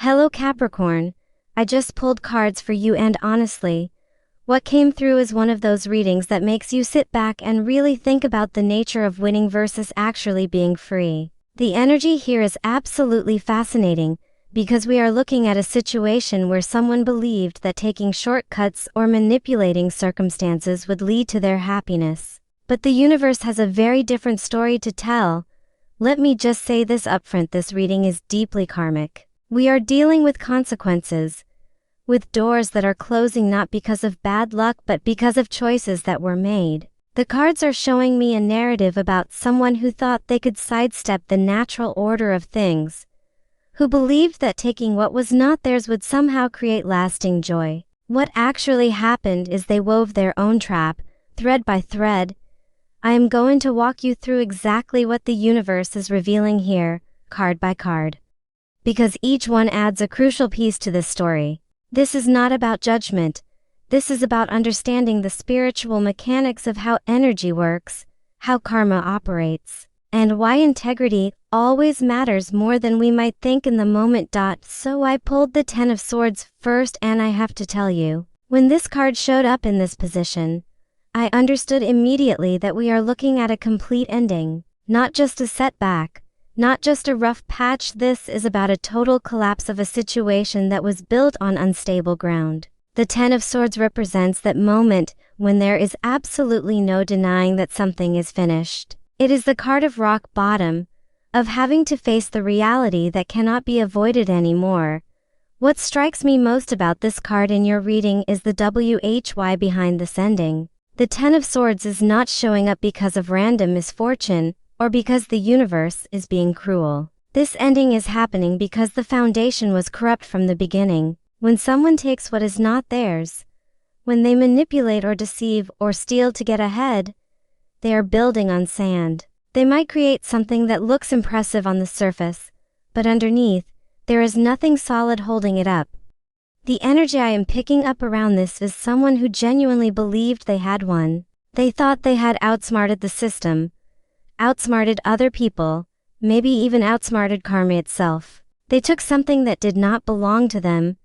Hello Capricorn, I just pulled cards for you and honestly, what came through is one of those readings that makes you sit back and really think about the nature of winning versus actually being free. The energy here is absolutely fascinating, because we are looking at a situation where someone believed that taking shortcuts or manipulating circumstances would lead to their happiness. But the universe has a very different story to tell. Let me just say this upfront, this reading is deeply karmic. We are dealing with consequences, with doors that are closing not because of bad luck but because of choices that were made. The cards are showing me a narrative about someone who thought they could sidestep the natural order of things, who believed that taking what was not theirs would somehow create lasting joy. What actually happened is they wove their own trap, thread by thread. I am going to walk you through exactly what the universe is revealing here, card by card, because each one adds a crucial piece to this story. This is not about judgment. This is about understanding the spiritual mechanics of how energy works, how karma operates, and why integrity always matters more than we might think in the moment. So I pulled the Ten of Swords first, and I have to tell you, when this card showed up in this position, I understood immediately that we are looking at a complete ending, not just a setback, not just a rough patch. This is about a total collapse of a situation that was built on unstable ground. The Ten of Swords represents that moment when there is absolutely no denying that something is finished. It is the card of rock bottom, of having to face the reality that cannot be avoided anymore. What strikes me most about this card in your reading is the why behind this ending. The Ten of Swords is not showing up because of random misfortune, or because the universe is being cruel. This ending is happening because the foundation was corrupt from the beginning. When someone takes what is not theirs, when they manipulate or deceive or steal to get ahead, they are building on sand. They might create something that looks impressive on the surface, but underneath, there is nothing solid holding it up. The energy I am picking up around this is someone who genuinely believed they had won. They thought they had outsmarted the system, outsmarted other people, maybe even outsmarted karma itself. They took something that did not belong to them.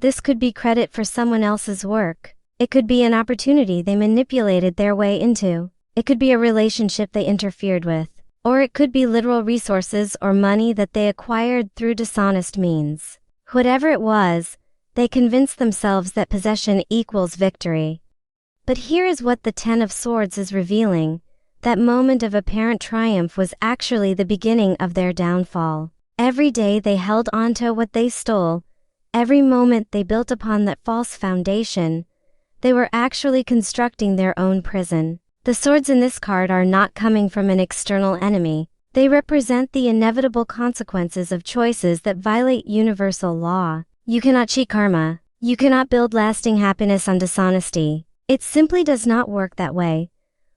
This could be credit for someone else's work. It could be an opportunity they manipulated their way into. It could be a relationship they interfered with. Or it could be literal resources or money that they acquired through dishonest means. Whatever it was, they convinced themselves that possession equals victory. But here is what the Ten of Swords is revealing. That moment of apparent triumph was actually the beginning of their downfall. Every day they held on to what they stole, every moment they built upon that false foundation, they were actually constructing their own prison. The swords in this card are not coming from an external enemy. They represent the inevitable consequences of choices that violate universal law. You cannot cheat karma. You cannot build lasting happiness on dishonesty. It simply does not work that way.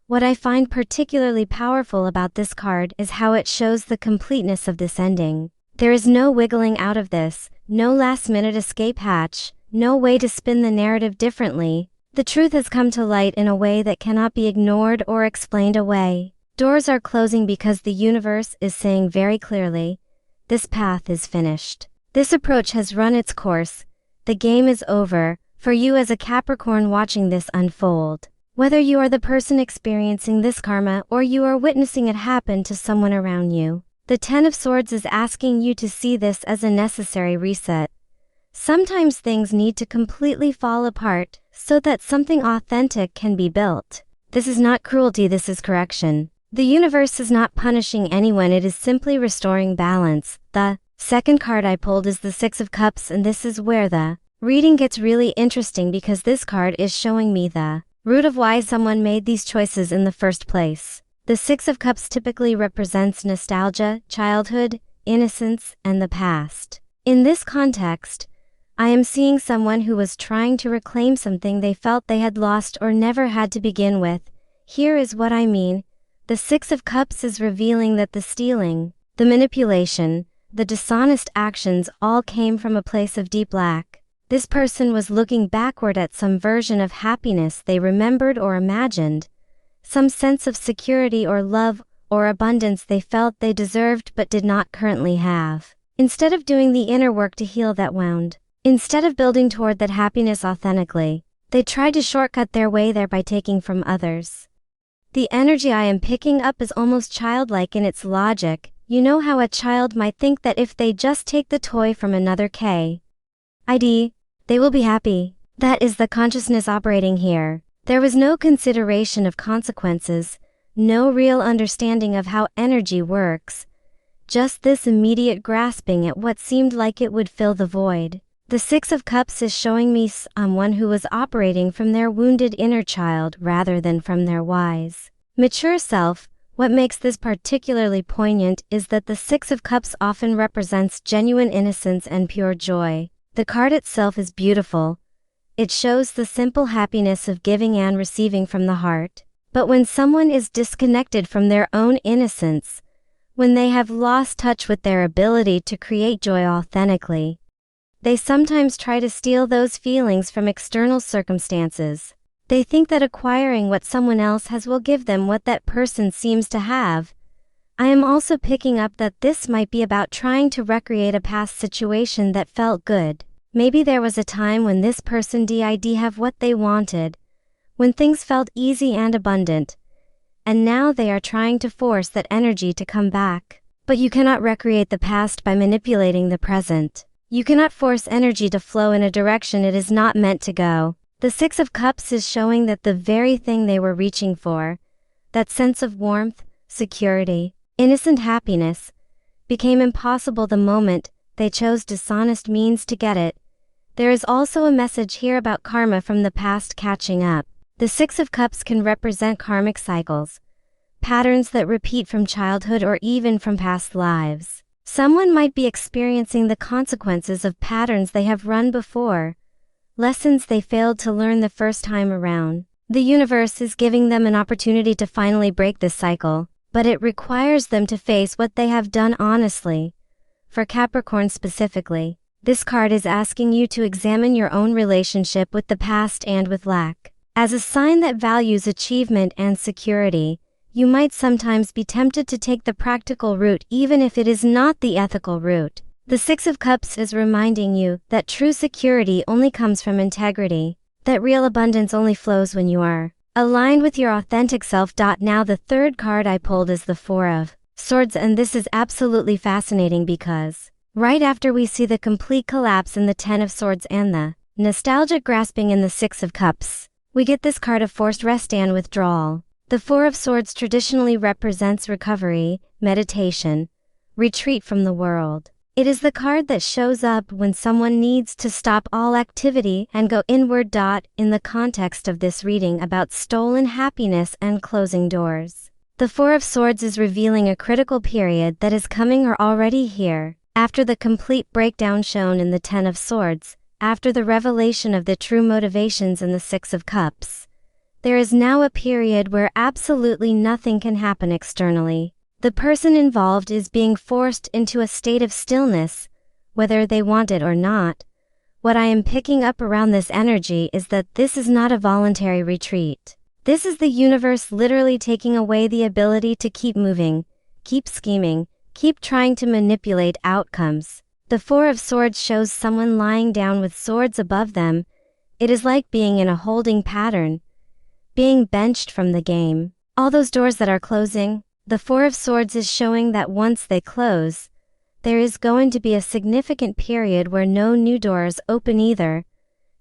What I find particularly powerful about this card is how it shows the completeness of this ending. There is no wiggling out of this, no last-minute escape hatch, no way to spin the narrative differently. The truth has come to light in a way that cannot be ignored or explained away. Doors are closing because the universe is saying very clearly, this path is finished. This approach has run its course. The game is over, for you as a Capricorn watching this unfold. Whether you are the person experiencing this karma or you are witnessing it happen to someone around you, the Ten of Swords is asking you to see this as a necessary reset. Sometimes things need to completely fall apart so that something authentic can be built. This is not cruelty, this is correction. The universe is not punishing anyone, it is simply restoring balance. The second card I pulled is the Six of Cups, and this is where the reading gets really interesting because this card is showing me the root of why someone made these choices in the first place. The Six of Cups typically represents nostalgia, childhood, innocence, and the past. In this context, I am seeing someone who was trying to reclaim something they felt they had lost or never had to begin with. Here is what I mean. The Six of Cups is revealing that the stealing, the manipulation, the dishonest actions all came from a place of deep lack. This person was looking backward at some version of happiness they remembered or imagined, some sense of security or love or abundance they felt they deserved but did not currently have. Instead of doing the inner work to heal that wound, instead of building toward that happiness authentically, they tried to shortcut their way there by taking from others. The energy I am picking up is almost childlike in its logic. You know how a child might think that if they just take the toy from another kid, they will be happy. That is the consciousness operating here. There was no consideration of consequences, no real understanding of how energy works, just this immediate grasping at what seemed like it would fill the void. The Six of Cups is showing me someone who was operating from their wounded inner child rather than from their wise, mature self. What makes this particularly poignant is that the Six of Cups often represents genuine innocence and pure joy. The card itself is beautiful. It shows the simple happiness of giving and receiving from the heart. But when someone is disconnected from their own innocence, when they have lost touch with their ability to create joy authentically, they sometimes try to steal those feelings from external circumstances. They think that acquiring what someone else has will give them what that person seems to have. I am also picking up that this might be about trying to recreate a past situation that felt good. Maybe there was a time when this person did have what they wanted, when things felt easy and abundant, and now they are trying to force that energy to come back. But you cannot recreate the past by manipulating the present. You cannot force energy to flow in a direction it is not meant to go. The Six of Cups is showing that the very thing they were reaching for, that sense of warmth, security, innocent happiness, became impossible the moment they chose dishonest means to get it. There is also a message here about karma from the past catching up. The Six of Cups can represent karmic cycles, patterns that repeat from childhood or even from past lives. Someone might be experiencing the consequences of patterns they have run before, lessons they failed to learn the first time around. The universe is giving them an opportunity to finally break this cycle, but it requires them to face what they have done honestly. For Capricorn specifically, this card is asking you to examine your own relationship with the past and with lack. As a sign that values achievement and security, you might sometimes be tempted to take the practical route even if it is not the ethical route. The Six of Cups is reminding you that true security only comes from integrity, that real abundance only flows when you are aligned with your authentic self. Now the third card I pulled is the Four of Swords, and this is absolutely fascinating because right after we see the complete collapse in the Ten of Swords and the nostalgic grasping in the Six of Cups, we get this card of forced rest and withdrawal. The Four of Swords traditionally represents recovery, meditation, retreat from the world. It is the card that shows up when someone needs to stop all activity and go inward. In the context of this reading about stolen happiness and closing doors, the Four of Swords is revealing a critical period that is coming or already here. After the complete breakdown shown in the Ten of Swords, after the revelation of the true motivations in the Six of Cups, there is now a period where absolutely nothing can happen externally. The person involved is being forced into a state of stillness, whether they want it or not. What I am picking up around this energy is that this is not a voluntary retreat. This is the universe literally taking away the ability to keep moving, keep scheming, keep trying to manipulate outcomes. The Four of Swords shows someone lying down with swords above them. It is like being in a holding pattern, being benched from the game. All those doors that are closing, the Four of Swords is showing that once they close, there is going to be a significant period where no new doors open either.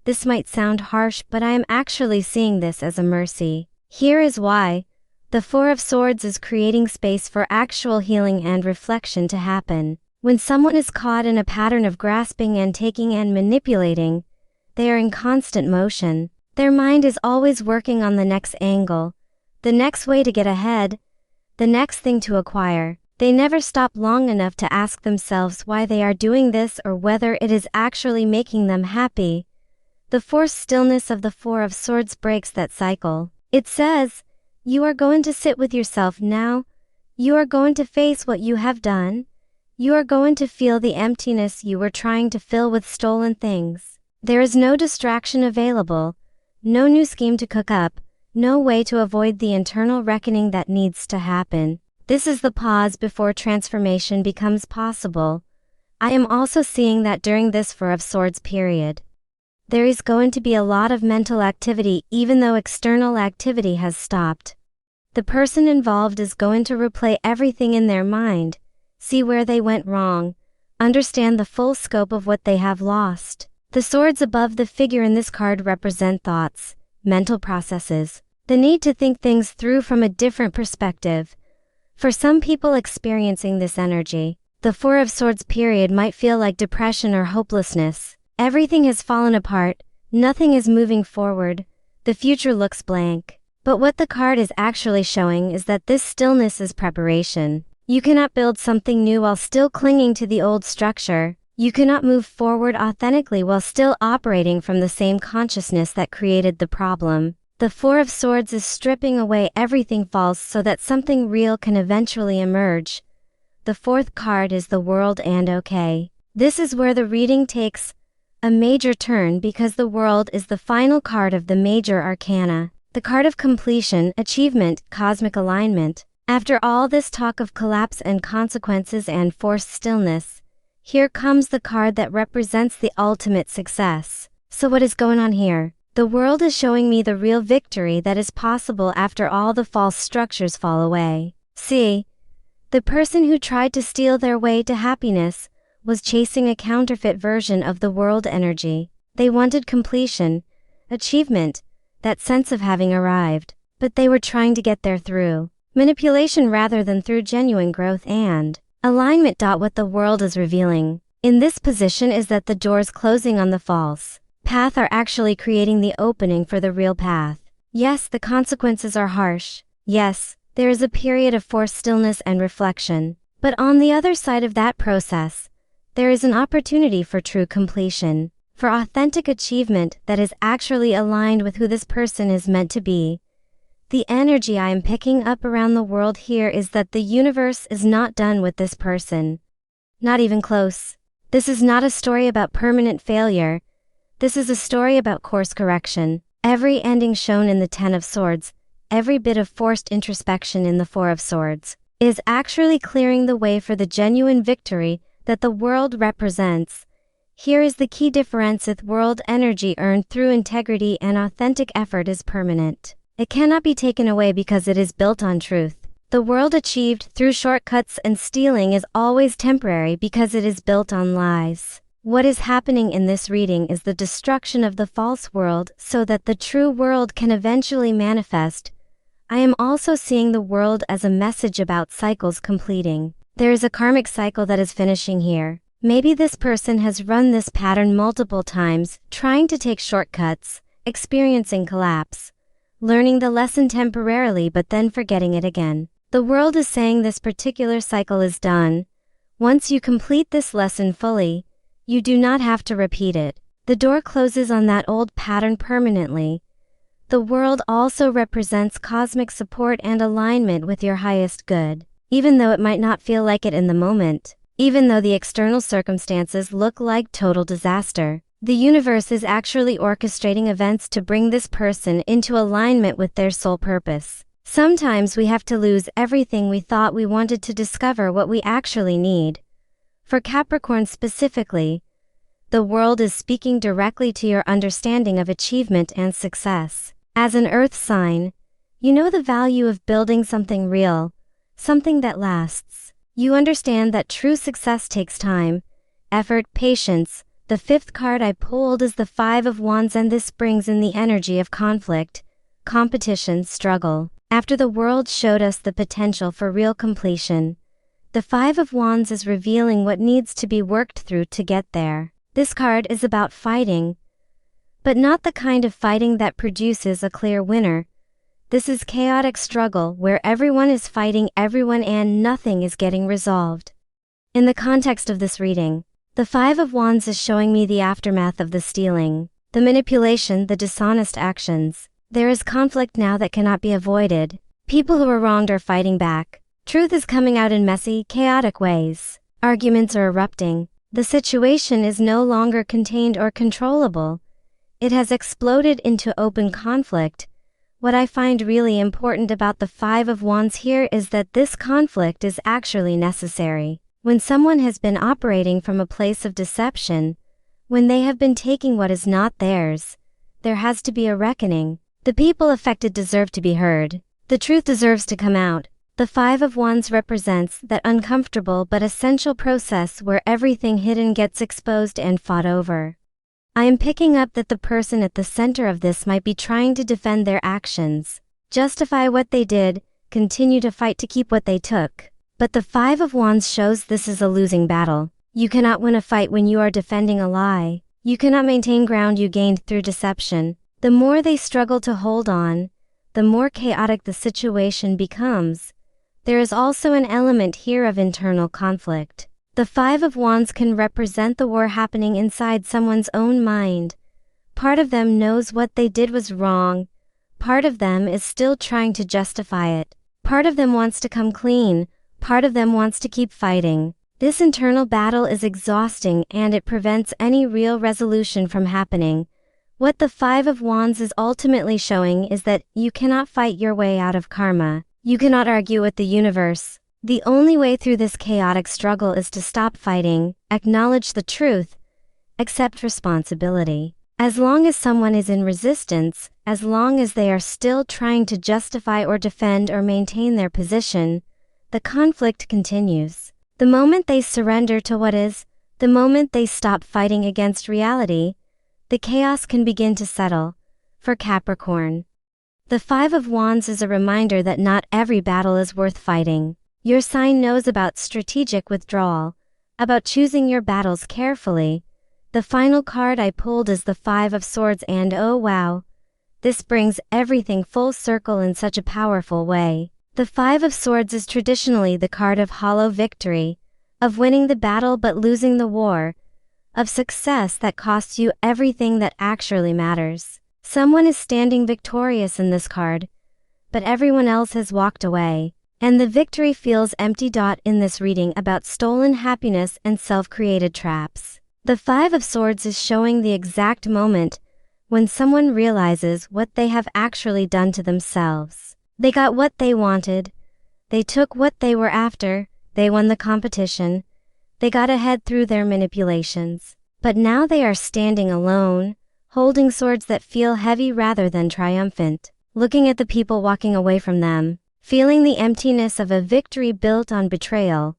This might sound harsh, but I am actually seeing this as a mercy. Here is why. The Four of Swords is creating space for actual healing and reflection to happen. When someone is caught in a pattern of grasping and taking and manipulating, they are in constant motion. Their mind is always working on the next angle, the next way to get ahead, the next thing to acquire. They never stop long enough to ask themselves why they are doing this or whether it is actually making them happy. The forced stillness of the Four of Swords breaks that cycle. It says, you are going to sit with yourself now. You are going to face what you have done. You are going to feel the emptiness you were trying to fill with stolen things. There is no distraction available, no new scheme to cook up, no way to avoid the internal reckoning that needs to happen. This is the pause before transformation becomes possible. I am also seeing that during this Four of Swords period, there is going to be a lot of mental activity even though external activity has stopped. The person involved is going to replay everything in their mind, see where they went wrong, understand the full scope of what they have lost. The swords above the figure in this card represent thoughts, mental processes, the need to think things through from a different perspective. For some people experiencing this energy, the Four of Swords period might feel like depression or hopelessness. Everything has fallen apart, nothing is moving forward, the future looks blank. But what the card is actually showing is that this stillness is preparation. You cannot build something new while still clinging to the old structure. You cannot move forward authentically while still operating from the same consciousness that created the problem. The Four of Swords is stripping away everything false so that something real can eventually emerge. The fourth card is the World and Okay. This is where the reading takes a major turn because the World is the final card of the major arcana. The card of completion, achievement, cosmic alignment. After all this talk of collapse and consequences and forced stillness, here comes the card that represents the ultimate success. So what is going on here? The World is showing me the real victory that is possible after all the false structures fall away. See, the person who tried to steal their way to happiness was chasing a counterfeit version of the World energy. They wanted completion, achievement, that sense of having arrived, but they were trying to get there through manipulation rather than through genuine growth and alignment. What the World is revealing in this position is that the doors closing on the false path are actually creating the opening for the real path. Yes, the consequences are harsh. Yes, there is a period of forced stillness and reflection. But on the other side of that process, there is an opportunity for true completion, for authentic achievement that is actually aligned with who this person is meant to be. The energy I am picking up around the world here is that the universe is not done with this person. Not even close. This is not a story about permanent failure. This is a story about course correction. Every ending shown in the Ten of Swords, every bit of forced introspection in the Four of Swords, is actually clearing the way for the genuine victory that the World represents. Here is the key difference with World energy earned through integrity and authentic effort is permanent. It cannot be taken away because it is built on truth. The World achieved through shortcuts and stealing is always temporary because it is built on lies. What is happening in this reading is the destruction of the false world so that the true world can eventually manifest. I am also seeing the world as a message about cycles completing. There is a karmic cycle that is finishing here. Maybe this person has run this pattern multiple times, trying to take shortcuts, experiencing collapse, learning the lesson temporarily but then forgetting it again. The world is saying this particular cycle is done. Once you complete this lesson fully, you do not have to repeat it. The door closes on that old pattern permanently. The world also represents cosmic support and alignment with your highest good. Even though it might not feel like it in the moment, even though the external circumstances look like total disaster, the universe is actually orchestrating events to bring this person into alignment with their soul purpose. Sometimes we have to lose everything we thought we wanted to discover what we actually need. For Capricorn specifically, the world is speaking directly to your understanding of achievement and success. As an earth sign, you know the value of building something real, something that lasts. You understand that true success takes time, effort, patience. The fifth card I pulled is the Five of Wands, and this brings in the energy of conflict, competition, struggle. After the world showed us the potential for real completion, the Five of Wands is revealing what needs to be worked through to get there. This card is about fighting, but not the kind of fighting that produces a clear winner. This is chaotic struggle where everyone is fighting everyone and nothing is getting resolved. In the context of this reading, the Five of Wands is showing me the aftermath of the stealing, the manipulation, the dishonest actions. There is conflict now that cannot be avoided. People who are wronged are fighting back. Truth is coming out in messy, chaotic ways. Arguments are erupting. The situation is no longer contained or controllable. It has exploded into open conflict. What I find really important about the Five of Wands here is that this conflict is actually necessary. When someone has been operating from a place of deception, when they have been taking what is not theirs, there has to be a reckoning. The people affected deserve to be heard. The truth deserves to come out. The Five of Wands represents that uncomfortable but essential process where everything hidden gets exposed and fought over. I am picking up that the person at the center of this might be trying to defend their actions, justify what they did, continue to fight to keep what they took. But the Five of Wands shows this is a losing battle. You cannot win a fight when you are defending a lie. You cannot maintain ground you gained through deception. The more they struggle to hold on, the more chaotic the situation becomes. There is also an element here of internal conflict. The Five of Wands can represent the war happening inside someone's own mind. Part of them knows what they did was wrong. Part of them is still trying to justify it. Part of them wants to come clean. Part of them wants to keep fighting. This internal battle is exhausting and it prevents any real resolution from happening. What the Five of Wands is ultimately showing is that you cannot fight your way out of karma. You cannot argue with the universe. The only way through this chaotic struggle is to stop fighting, acknowledge the truth, accept responsibility. As long as someone is in resistance, as long as they are still trying to justify or defend or maintain their position, the conflict continues. The moment they surrender to what is, the moment they stop fighting against reality, the chaos can begin to settle. For Capricorn, the Five of Wands is a reminder that not every battle is worth fighting. Your sign knows about strategic withdrawal, about choosing your battles carefully. The final card I pulled is the Five of Swords, and oh wow, this brings everything full circle in such a powerful way. The Five of Swords is traditionally the card of hollow victory, of winning the battle but losing the war, of success that costs you everything that actually matters. Someone is standing victorious in this card, but everyone else has walked away, and the victory feels empty. In this reading about stolen happiness and self-created traps, the Five of Swords is showing the exact moment when someone realizes what they have actually done to themselves. They got what they wanted, they took what they were after, they won the competition, they got ahead through their manipulations. But now they are standing alone, holding swords that feel heavy rather than triumphant, looking at the people walking away from them, feeling the emptiness of a victory built on betrayal.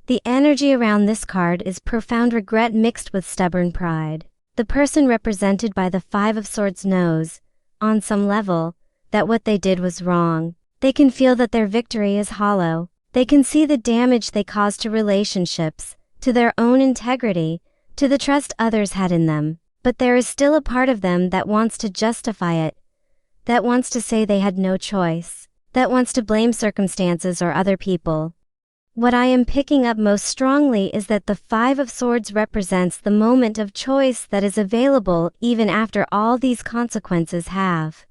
The energy around this card is profound regret mixed with stubborn pride. The person represented by the Five of Swords knows, on some level, that what they did was wrong. They can feel that their victory is hollow. They can see the damage they caused to relationships, to their own integrity, to the trust others had in them. But there is still a part of them that wants to justify it, that wants to say they had no choice, that wants to blame circumstances or other people. What I am picking up most strongly is that the Five of Swords represents the moment of choice that is available even after all these consequences have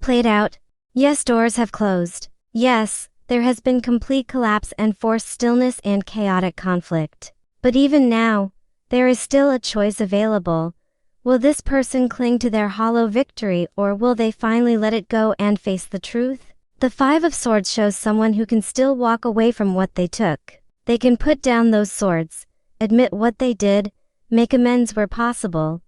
played out. Yes, doors have closed. Yes, there has been complete collapse and forced stillness and chaotic conflict. But even now, there is still a choice available. Will this person cling to their hollow victory, or will they finally let it go and face the truth? The Five of Swords shows someone who can still walk away from what they took. They can put down those swords, admit what they did, make amends where possible,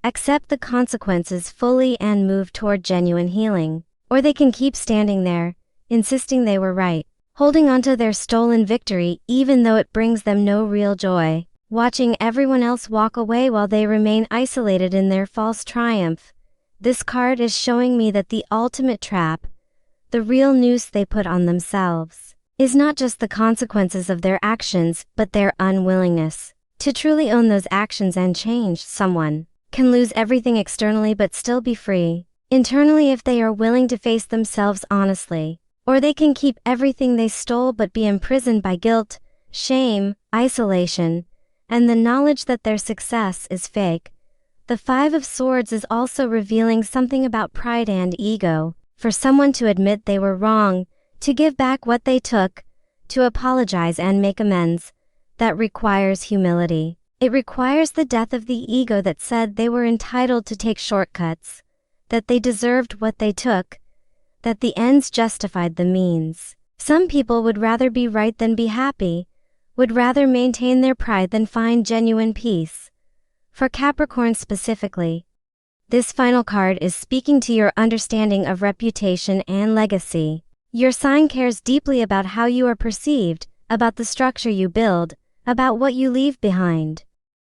accept the consequences fully and move toward genuine healing. Or they can keep standing there, insisting they were right, holding onto their stolen victory even though it brings them no real joy, watching everyone else walk away while they remain isolated in their false triumph. This card is showing me that the ultimate trap, the real noose they put on themselves, is not just the consequences of their actions but their unwillingness to truly own those actions and change. Someone can lose everything externally but still be free internally if they are willing to face themselves honestly. Or they can keep everything they stole but be imprisoned by guilt, shame, isolation, and the knowledge that their success is fake. The Five of Swords is also revealing something about pride and ego. For someone to admit they were wrong, to give back what they took, to apologize and make amends, that requires humility. It requires the death of the ego that said they were entitled to take shortcuts, that they deserved what they took, that the ends justified the means. Some people would rather be right than be happy, would rather maintain their pride than find genuine peace. For Capricorn specifically, this final card is speaking to your understanding of reputation and legacy. Your sign cares deeply about how you are perceived, about the structure you build, about what you leave behind.